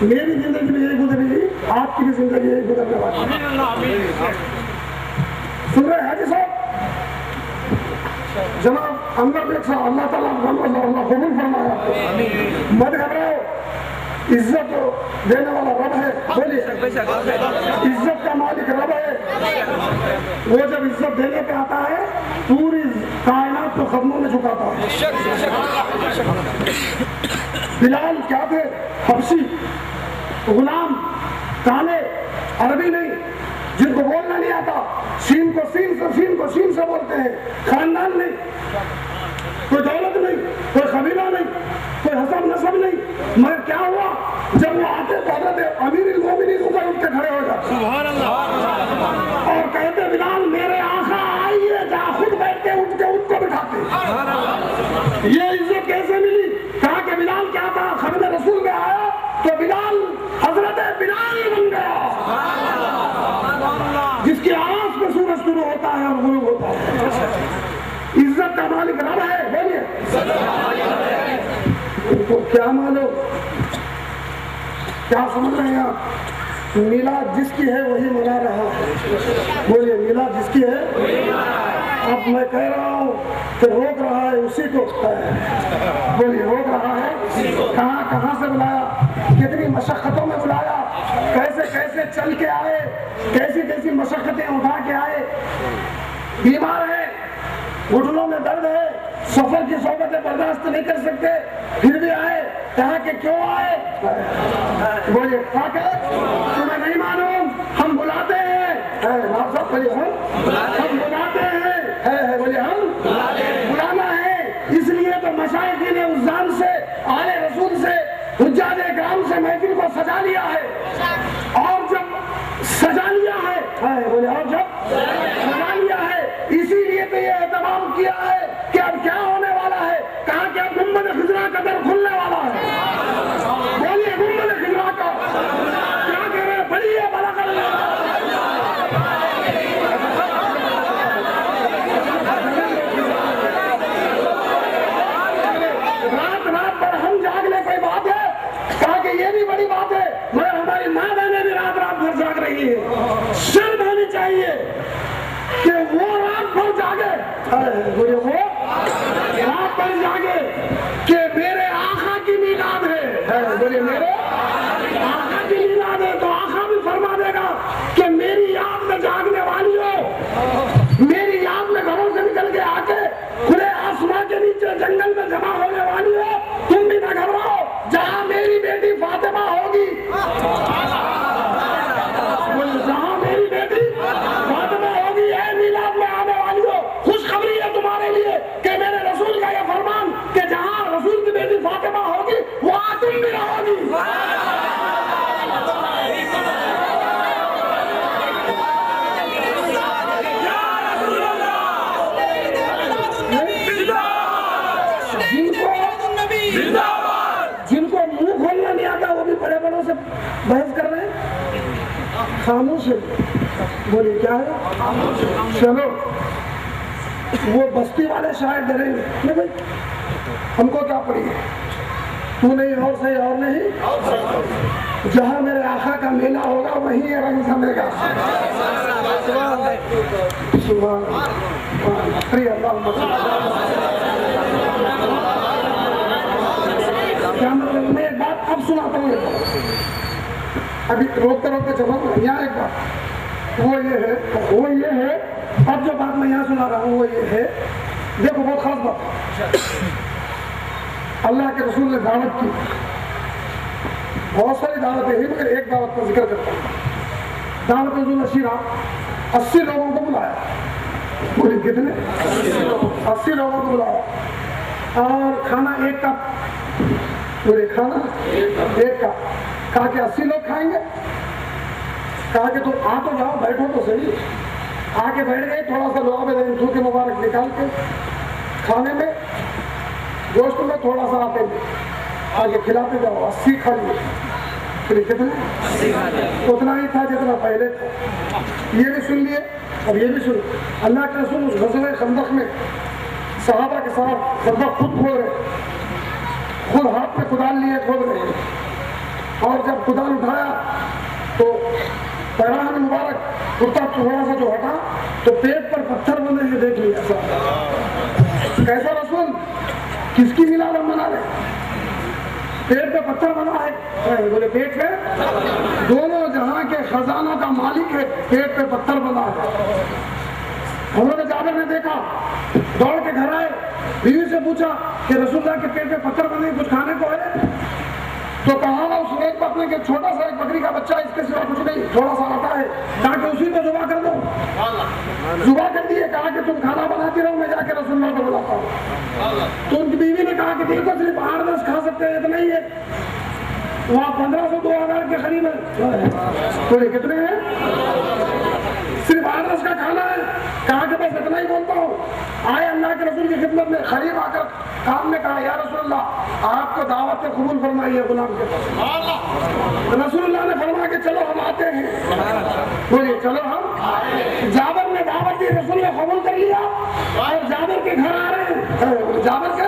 मेरी जिंदगी में यही गुजरी, आपकी भी जिंदगी यही गुजरने वाली है। सुन रहे हैं जी साहब? जनाब अनवर साहब, अल्लाह ताला अल्लाह कबूल फरमाया आपको। मत घबराओ, इज्जत देने वाला रब है। बोलिए, इज्जत का मालिक रब है। वो जब इज्जत देने पे आता है पूरी कायनात को कदमों में झुकाता है। बिलाल क्या थे? हबशी गुलाम, काले, अरबी नहीं, जिनको बोलना नहीं आता, सीन को सीन से बोलते हैं, खानदान नहीं, कोई दौलत नहीं, कोई कबीला नहीं, कोई हसब नसब नहीं। मगर क्या हुआ, जब वो आते तो हज़रत अमीरुल मोमिनीन ऊपर उठ के खड़े हो जाते और कहते बिलाल मेरे आका आइए, जहाँ खुद बैठते उठ के उनको बिठाते। ये इज्जत कैसे मिली? कहा कि बिलाल क्या था, खबरे रसूल में आया तो बिलाल हजरत बिलाल बन गया, जिसकी आवाज पे सूरज शुरू होता है और गुरूब होता है। इज्जत का मालिक रब है। बोलिए, तो क्या मानो, क्या समझ रहे हैं आप? मिलाद जिसकी है वही मना रहा है। बोलिए, मिलाद जिसकी है। अब मैं कह रहा हूँ कि रोक रहा है उसी को। बोलिए, रोक रहा है। कहाँ से बुलाया, कितनी मशक्कतों में बुलाया, कैसे कैसे चल के आए, कैसी कैसी मशक्कतें उठा के आए। बीमार है, घुटनों में दर्द है, सफर की सोबतें बर्दाश्त नहीं कर सकते, फिर भी आए। कहा कि क्यों आए? बोलिए, तुम्हें नहीं मालूम, हम बुलाते हैं। बोलिए, हम बुलाते हैं। बोलिए, हम बुलाना है। इसलिए तो मशाइख ने उस जान से, आले रसूल से, हुज्जाज इकराम से महफिल को सजा लिया है। और जब सजा लिया है, बोले, और जब सजा लिया है, इसीलिए तो ये एहतमाम किया है कि अब क्या होने वाला है। कहा कि अब गुंबद खिजरा का दर खुलने वाला है। बोलिए, गुंबद खिजरा का क्या कह रहे हैं? बड़ी है बड़ा कर रात भर हम जाग ले, कोई बात है? कहा कि ये भी बड़ी बात है, मगर हमारी माँ बहनें भी रात भर जाग रही है। शर्म होनी चाहिए कि वो रात भर जागे, वो रात भर जागे कि मेरे आका की मीलाद है। बोलिए, मेरे आका की मीलाद है, तो आका भी फरमा देगा कि मेरी याद में जागने वाली हो, मेरी याद में घरों से निकल के आके खुले आसमां के नीचे जंगल में जमा होने वाली हो। तुम भी न घबराओ, जहां मेरी बेटी फातिमा होगी, जहां मेरी बेटी फातिमा होगी, है मीलाद में आने वाली हो। खुशखबरी है तुम्हारे लिए कि मेरे रसूल का यह फरमान कि जहां रसूल की बेटी फातिमा होगी वहां तुम भी रहोगी। जिनको मुंह खोलना नहीं आता वो भी बड़े बड़ों से बहस कर रहे हैं। खामोश है। बोलिए, क्या है? चलो, वो बस्ती वाले शायद डरेंगे, नहीं भाई, हमको क्या पड़ी है, तू नहीं और सही और नहीं, जहां मेरे आका का मेला होगा वहीं ये रंग जमेगा। क्या मतलब? मैं एक बात अब सुनाता हूँ, अभी रोकते रोकते चलो। यहाँ एक बात वो ये है, अब जो बात मैं यहाँ सुना रहा हूँ वो ये है, देखो बहुत खास बात। अल्लाह के रसूल ने दावत की, बहुत सारी दावतें हुई, मगर एक दावत का जिक्र करता हूँ। दावत रसूल अशीरा 80 लोगों को बुलाया। बोले, कितने? 80 लोगों को बुलाया और खाना 1 कप। बोले, खाना 1 कप। कहा कि 80 लोग खाएंगे। कहा कि तुम आ तो जाओ, बैठो तो सही। आके बैठ गए, थोड़ा सा लोहा के मुबारक निकाल के खाने में, गोश्त में थोड़ा सा आते में आगे खिलाते जाओ। 80 खा लिए। फिर कितने? उतना ही था जितना पहले था। ये भी सुन लिए, अब ये भी सुन। अल्लाह के रसूल उस ग़ज़वे खंदक में सहाबा के साथ खंदक खुद खोद रहे, खुद हाथ में कुदाल लिए खोद रहे। और जब खुदा ने उठाया तो पैरान मुबारक कुर्ता थोड़ा सा जो हटा तो पेट पर पत्थर बंधे हुए देख लिया सब। कैसा रसूल, किसकी मिलावट बना रहे? पेट पे पत्थर बना है, बोले पेट पे दोनों जहां के खजानों का मालिक है, पेट पे पत्थर बना है। हजरत जाबिर ने देखा, दौड़ के घर आए, बीवी से पूछा कि रसूलुल्लाह के पेट पे पत्थर बने, कुछ खाने को है? तो कहा उस एक अपने के छोटा सा एक बकरी का बच्चा, इसके सिवा कुछ नहीं, थोड़ा सा आता है, कहा कि उसी को जुबा कर दो। जुबा कर दिए, कहा कि तुम खाना बनाती रहो, मैं जाके रसूलुल्लाह को बुलाता हूँ। तो उनकी बीवी ने कहा कि देखो सिर्फ 8-10 खा सकते हैं, इतना ही है, वहाँ 1500-2000 के करीब है। बोले कितने हैं? सिर्फ 8-10 का खाना है। कहा कि बस इतना ही बोलता हूँ। आए अल्लाह के रसूल की खिदमत में, करीब आकर काम ने कहा, या रसूलुल्लाह आपको दावत कबूल फरमाई है गुलाम के पास। रसूलुल्लाह ने फरमा के चलो हम आते हैं। बोलिए चलो हम। जाबिर ने दावत दी, रसूल ने कबूल कर लिया और जाबिर के घर आ रहे हैं। जाबिर के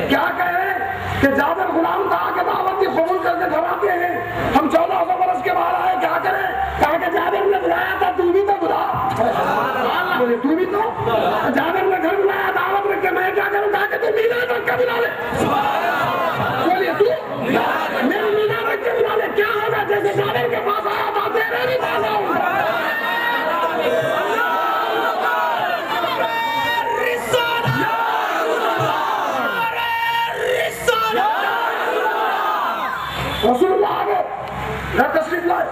क्या कह रहे हैं कि जाबिर गुलाम था कि दावत दी कबूल करके घर आते हैं, हम 1400 बरस के बाद आए, क्या करें? कहा कि जाबिर ने बुलाया था, तू भी तो बुला। बोले तू भी तो? जाबिर ने घर बुलाया, दावत रख के मैं क्या करूं? कहा कि तू मीना रख के बुला ले। बोलिए तू मेरी मीना रख के बुला ले, क्या होगा? जैसे जाबिर के पास आया था तेरे भी पास आऊंगा। रसूलुल्लाह आ गए, घर तशरीफ लाए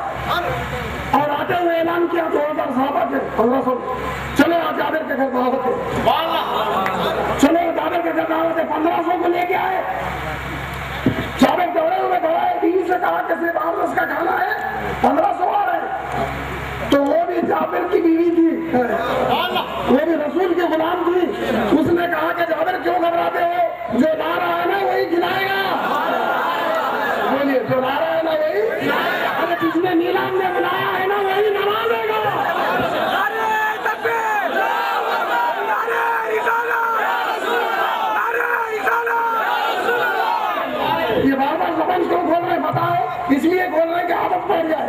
और आते हुए ऐलान किया 2000 सहाबा के 1500, चलो आज जाबिर के घर दावत है, चलो जाबिर के घर दावत है। 1500 को लेके आए। जाबिर दौड़े हुए दौड़ाए, बीवी से कहा कि सिर्फ 8-10 का खाना है, 1500 आ रहे। तो वो भी जाबिर की बीवी थी, वो भी रसूल की गुलाम थी। उसने कहा कि जाबिर क्यों घबराते हो, जो ला रहा है ना वही खिलाएगा। बोलिए जो ला रहा है ना वही, अरे जिसने नीलाम ने बुलाया है ना वही नवाजेगा। ये बार-बार ज़बान क्यों खोल रहे बताओ? इसलिए खोल रहे कि आदत पड़ जाए।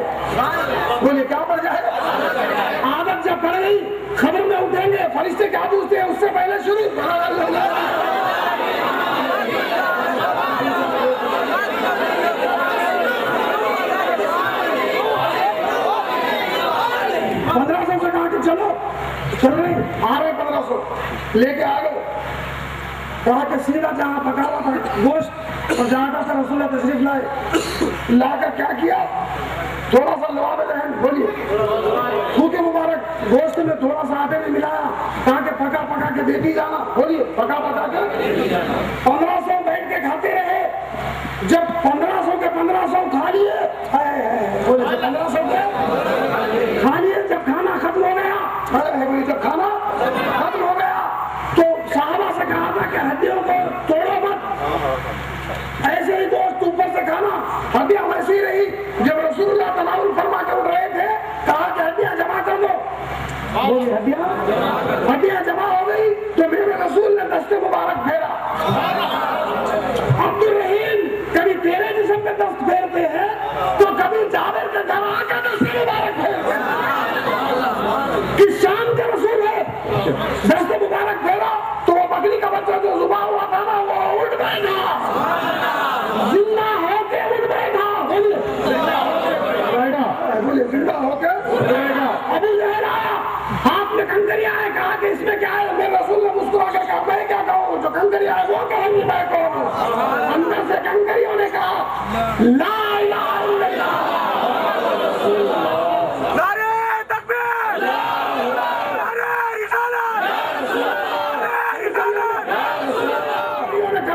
बोलिए क्या पड़ जाए? आदत जब पड़ गई, खबर में उठेंगे, फरिश्ते क्या पूछते हैं उससे पहले शुरू। 1500 से कहा कि चलो, चल रही आ रहे 1500 लेके आ गए। कहा कि सीधा जहाँ पका हुआ था गोश्त और जहाँ का रसूलुल्लाह तशरीफ लाए, लाकर क्या किया? थोड़ा सा लवाब रहन, बोलिए फूके मुबारक गोश्त में थोड़ा सा आटे में मिलाया, कहा कि पका पका के देती जाना। बोलिए पका पका के 1500 बैठ के खाते रहे। जब 1500 के 1500 खा लिए, बोले 1500 के खा लिए। जब खाना खत्म हो गया, जब खाना खत्म हो गया तो साहबा से कहा था कि हड्डियों को तोड़ो मत, ऐसे ही दोस्त ऊपर से खाना, हड्डियां वैसी ही रही। जब रसूलुल्लाह तनाउल फरमा के उठ रहे थे, कहा कि हड्डियां जमा कर दो। हड्डियां जमा हो गई तो मेरे रसूल ने दस्ते मुबारक फेरा। अब्दुल रहीम कभी तेरे जिस्म पे दस्त फेरते हैं तो कभी जाबिर के घर आकर दस्ते मुबारक फेरते हैं। किस शान के रसूल है? दस्ते मुबारक फेरा तो वो बकरी का बच्चा जो जुबा हुआ था ना वो उठ बैठा, जिंदा होके उठ बैठा। बोलिए जिंदा होके बैठा। अबू जहल आया, हाथ में कंकरिया है, कहा कि इसमें क्या है? मेरे रसूल ने मुस्कुरा कर कहा मैं क्या कहूँ, जो कंकरिया है वो कहेंगी मैं कहूँ। अंदर से कंकरियों ने कहा ला इलाहा इल्लल्लाह।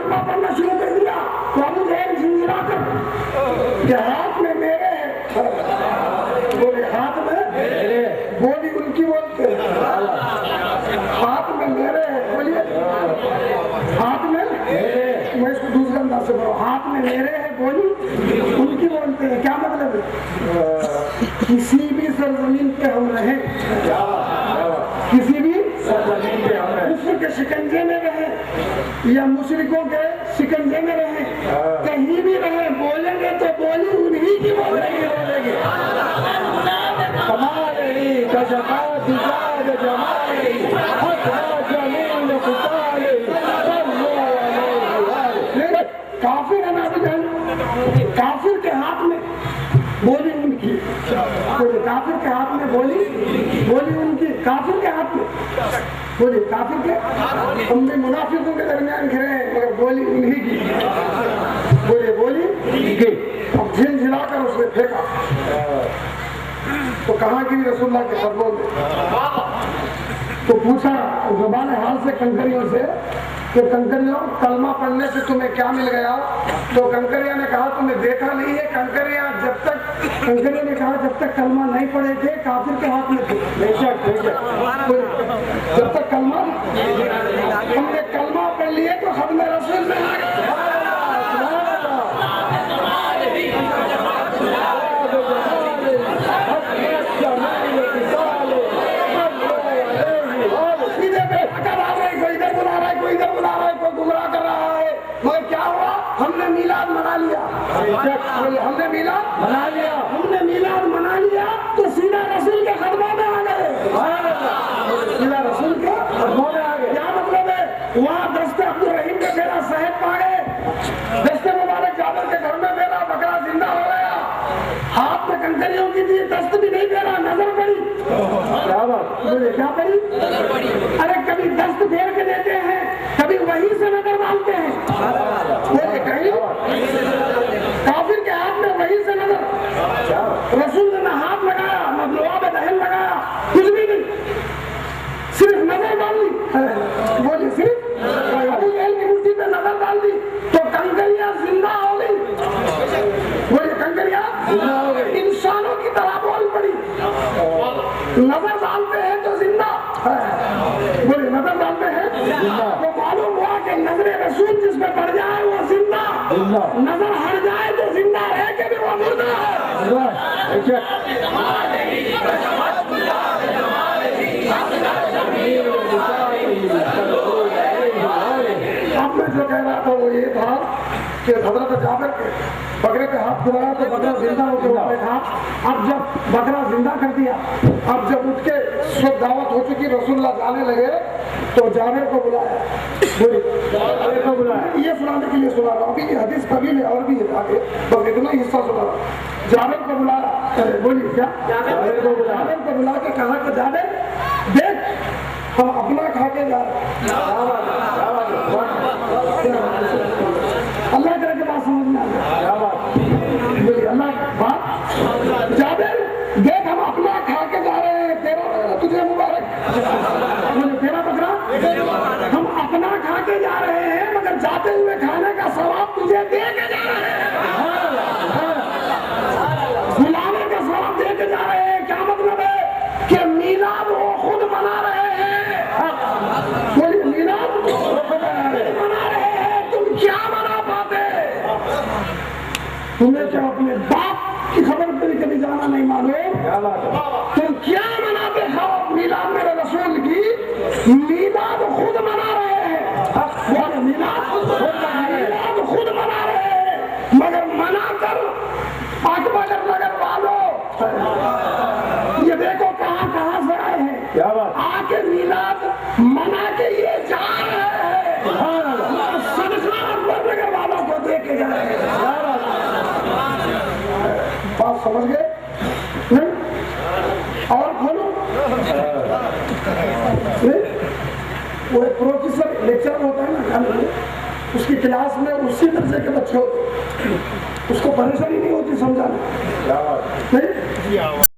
पढ़ना शुरू कर दिया तो अबू जहल झिंझिला कर कि हाथ में मेरे है, बोले हाथ में मेरे, बोली उनकी बोलते हाथ में मेरे है। बोलिए हाथ में मेरे, मैं इसको दूसरे अंदाज से बोलो, हाथ में मेरे है, बोली उनकी बोलते हैं। क्या मतलब है? किसी भी सरजमीन पे हम रहे, किसी भी सरजमीन पे हम रहे, कुफ्र के शिकंजे में रहे या मुशरिकों के शिकंजे में रहे, कहीं भी रहे, बोलेंगे तो बोली उन्हीं की बोलेंगे। काफिर है ना अभिजान, काफिर के हाथ में बोली उनकी, काफिर के हाथ में बोली उनकी, काफिर के हाथ में बोली, काफिर के हम भी मुनाफिकों के दरमियान घिरे हैं, मगर बोली उन्हीं की, बोली अब झिलझिलाकर उसने फेंका तो कहाँ की रसूलुल्लाह के कदमों में। तो पूछा ज़बान हाल से कंकरियों से कि कंकरियों कलमा पढ़ने से तुम्हें क्या मिल गया? तो कंकरिया ने कहा तुम्हें देखा नहीं है? कंकरिया ने कहा जब तक कलमा नहीं पढ़े थे काफिर के हाथ में थे। जब तक कलमा हमने कलमा पढ़ लिए तो हमने रसूल में आ गए। हमने मीलाद मना लिया, हमने मीलाद मना लिया तो सीधा रसूल के खदमों में आ गए, सीधा रसूल के खदमों में आ गए। क्या मतलब है? वहाँ दस्ते अब्दुल रहीम के बेरा शहद पा गए, दस्ते मुबारक जाबर के घर में बेरा बकरा जिंदा हो गया, हाथ में कंकरियों की थी, दस्त भी नहीं दे रहा, नजर पड़ी। क्या पड़ी? अरे कभी दस्त फेर के देते हैं, कभी वहीं से नजर डालते हैं। काफिर के हाथ में वहीं से नजर, रसूल ने हाथ लगाया, मबलुआ में दहन लगाया, कुछ भी नहीं, सिर्फ नजर डाल दी। बोलिए सिर्फ अबू जहल की मुट्ठी पे नजर डाल दी तो कंकरिया जिंदा हो गई। बोलिए कंकरिया इंसानों की तरह बोल पड़ी। नजर डालते हैं तो जिंदा, बोलिए नजर डालते हैं तो मालूम हुआ कि नजरे रसूल जिस पे पड़ जाए वो जिंदा, नजर हट जाए तो जिंदा है कि भी वो मुर्दा है। अब मैं जो कह रहा था वो ये था कि हजरत जाबिर के बकरे पे हाथ घुमाया तो बकरा जिंदा होकर उठ बैठा। अब जब बकरा जिंदा कर दिया, अब जब उठ के सब दावत हो चुकी, रसूलुल्लाह जाने लगे तो जाबिर को बुलाया, ये सुनाने के लिए सुना रहा हूँ। अभी ये हदीस कभी में और भी है आगे, बस इतना हिस्सा सुना रहा हूँ। जाबिर को बुलाया, बोलिए क्या? जाबिर को बुला के कहा कि जाबिर देख हम अपना खा के जा रहे, अल्लाह करे के बात समझ में आ गया, अल्लाह बात। जाबिर देख हम अपना खा के जा रहे हैं, तेरा तुझे मुबारक, तेरा बकरा हम अपना खा के जा रहे हैं, मगर जाते हुए खाने का सवाब तुझे दे के जा रहे हैं, बुलाने का सवाब दे के जा रहे हैं। क्या मतलब है कि मीलाद वो खुद मना रहे हैं, मीलाद मना रहे हैं, तुम क्या मना पाते? तुम्हें क्या अपने बाप की खबर पर कभी जाना नहीं मालूम? तुम क्या मनाते खाओ मीलाद मेरे रसूल की? मीलाद खुद मना रहे हैं, मीलाद खुद मना रहे हैं, मगर मना कर पाकबगर नगर वालों ये देखो कहाँ से आए हैं, आके मीलाद मना के ये जा रहे हैं, सदका अकबर नगर वालों को दे के जा रहे हैं। बात समझ गए? नहीं और खोलो, वो एक प्रोफेसर लेक्चर होता है ना, उसकी क्लास में उसी दर्जे के बच्चे होते, उसको परेशानी नहीं होती समझाने, नहीं